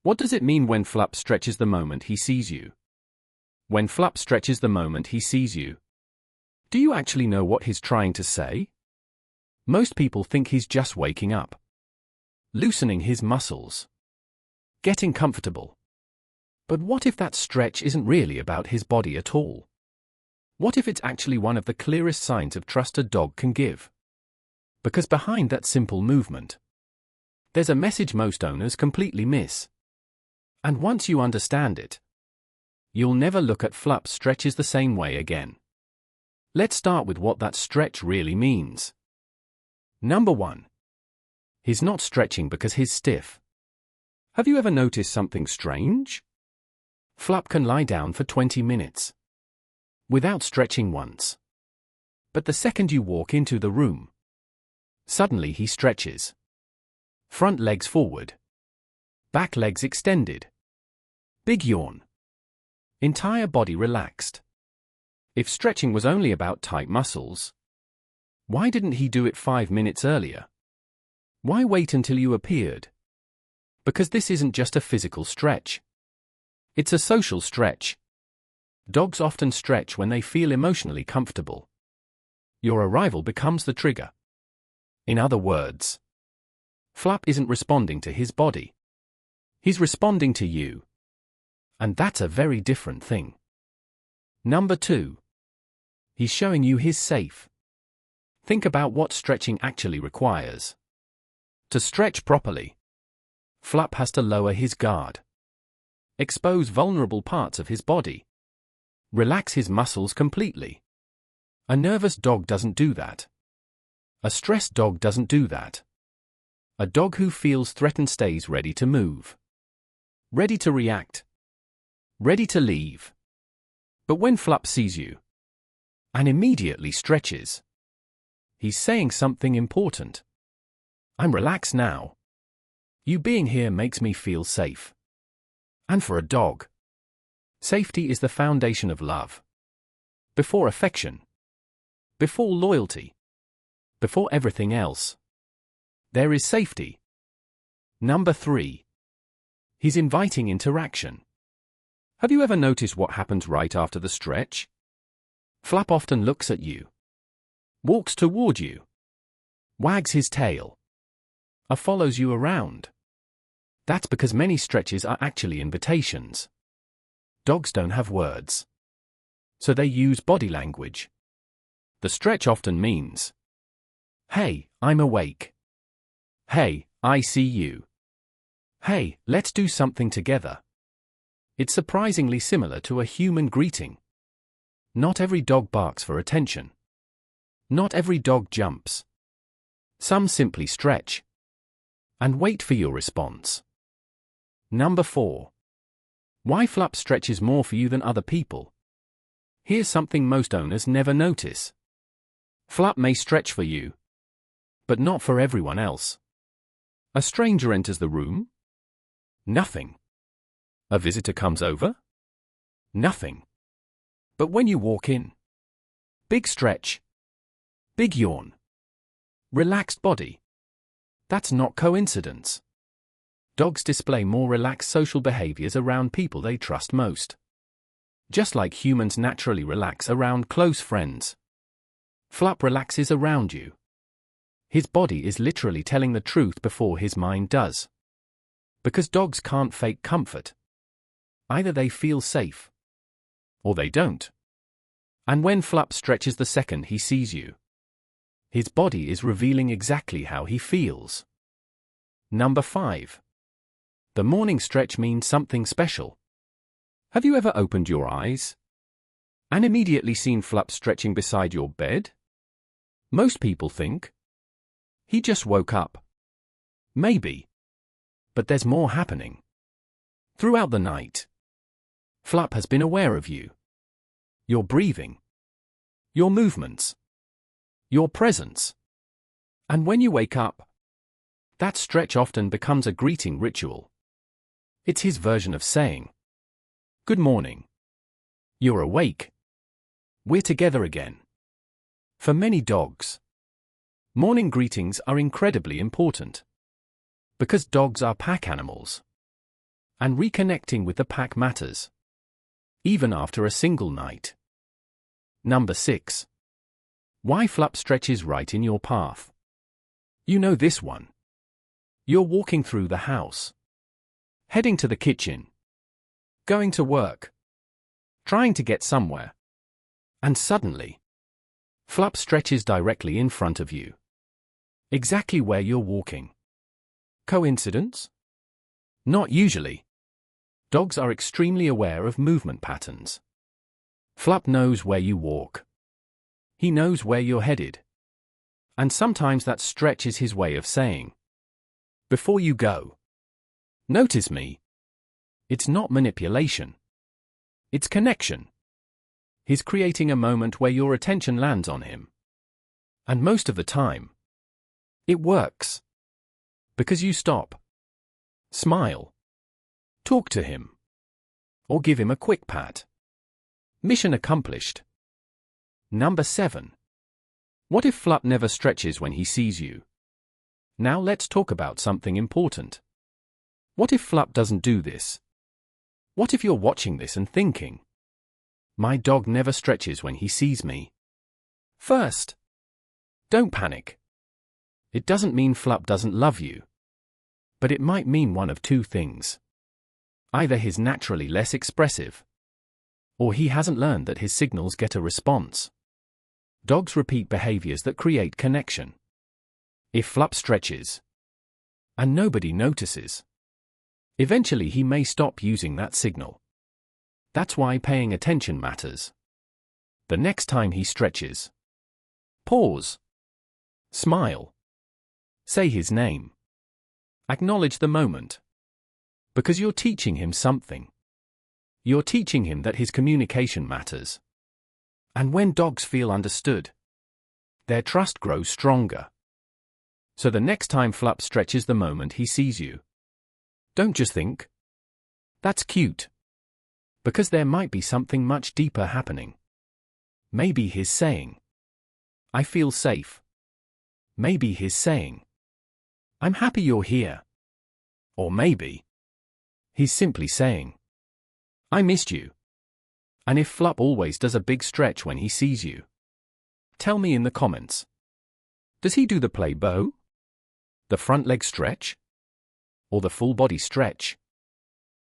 What does it mean when Flup stretches the moment he sees you? When Flup stretches the moment he sees you. Do you actually know what he's trying to say? Most people think he's just waking up, loosening his muscles, getting comfortable. But what if that stretch isn't really about his body at all? What if it's actually one of the clearest signs of trust a dog can give? Because behind that simple movement, there's a message most owners completely miss. And once you understand it, you'll never look at Flup stretches the same way again. Let's start with what that stretch really means. Number 1. He's not stretching because he's stiff. Have you ever noticed something strange? Flup can lie down for 20 minutes without stretching once. But the second you walk into the room, suddenly he stretches. Front legs forward, back legs extended, big yawn, entire body relaxed. If stretching was only about tight muscles, why didn't he do it 5 minutes earlier? Why wait until you appeared? Because this isn't just a physical stretch. It's a social stretch. Dogs often stretch when they feel emotionally comfortable. Your arrival becomes the trigger. In other words, Flup isn't responding to his body. He's responding to you. And that's a very different thing. Number 2. He's showing you he's safe. Think about what stretching actually requires. To stretch properly, Flup has to lower his guard, expose vulnerable parts of his body, relax his muscles completely. A nervous dog doesn't do that. A stressed dog doesn't do that. A dog who feels threatened stays ready to move, ready to react, ready to leave. But when Flup sees you and immediately stretches, he's saying something important. I'm relaxed now. You being here makes me feel safe. And for a dog, safety is the foundation of love. Before affection, before loyalty, before everything else, there is safety. Number 3. He's inviting interaction. Have you ever noticed what happens right after the stretch? Flup often looks at you, walks toward you, wags his tail, or follows you around. That's because many stretches are actually invitations. Dogs don't have words, so they use body language. The stretch often means, "Hey, I'm awake. Hey, I see you. Hey, let's do something together." It's surprisingly similar to a human greeting. Not every dog barks for attention. Not every dog jumps. Some simply stretch and wait for your response. Number 4. Why Flup stretches more for you than other people. Here's something most owners never notice. Flup may stretch for you, but not for everyone else. A stranger enters the room? Nothing. A visitor comes over? Nothing. But when you walk in, big stretch, big yawn, relaxed body. That's not coincidence. Dogs display more relaxed social behaviors around people they trust most. Just like humans naturally relax around close friends, Flup relaxes around you. His body is literally telling the truth before his mind does. Because dogs can't fake comfort. Either they feel safe, or they don't. And when Flup stretches the second he sees you, his body is revealing exactly how he feels. Number 5. The morning stretch means something special. Have you ever opened your eyes and immediately seen Flup stretching beside your bed? Most people think he just woke up. Maybe. But there's more happening. Throughout the night, Flup has been aware of you. Your breathing, your movements, your presence. And when you wake up, that stretch often becomes a greeting ritual. It's his version of saying, "Good morning. You're awake. We're together again." For many dogs, morning greetings are incredibly important. Because dogs are pack animals. And reconnecting with the pack matters, even after a single night. Number 6. Why Flup stretches right in your path. You know this one. You're walking through the house, heading to the kitchen, going to work, trying to get somewhere, and suddenly, Flup stretches directly in front of you, exactly where you're walking. Coincidence? Not usually. Dogs are extremely aware of movement patterns. Flup knows where you walk. He knows where you're headed. And sometimes that stretch is his way of saying, before you go, notice me. It's not manipulation. It's connection. He's creating a moment where your attention lands on him. And most of the time, it works. Because you stop, smile, talk to him, or give him a quick pat. Mission accomplished. Number 7. What if Flup never stretches when he sees you? Now let's talk about something important. What if Flup doesn't do this? What if you're watching this and thinking, my dog never stretches when he sees me? First, don't panic. It doesn't mean Flup doesn't love you. But it might mean one of two things. Either he's naturally less expressive, or he hasn't learned that his signals get a response. Dogs repeat behaviors that create connection. If Flup stretches, and nobody notices, eventually he may stop using that signal. That's why paying attention matters. The next time he stretches, pause, smile, say his name, acknowledge the moment. Because you're teaching him something. You're teaching him that his communication matters. And when dogs feel understood, their trust grows stronger. So the next time Flup stretches the moment he sees you, don't just think, that's cute. Because there might be something much deeper happening. Maybe he's saying, I feel safe. Maybe he's saying, I'm happy you're here. Or maybe he's simply saying, I missed you. And if Flup always does a big stretch when he sees you, tell me in the comments. Does he do the play bow? The front leg stretch? Or the full body stretch?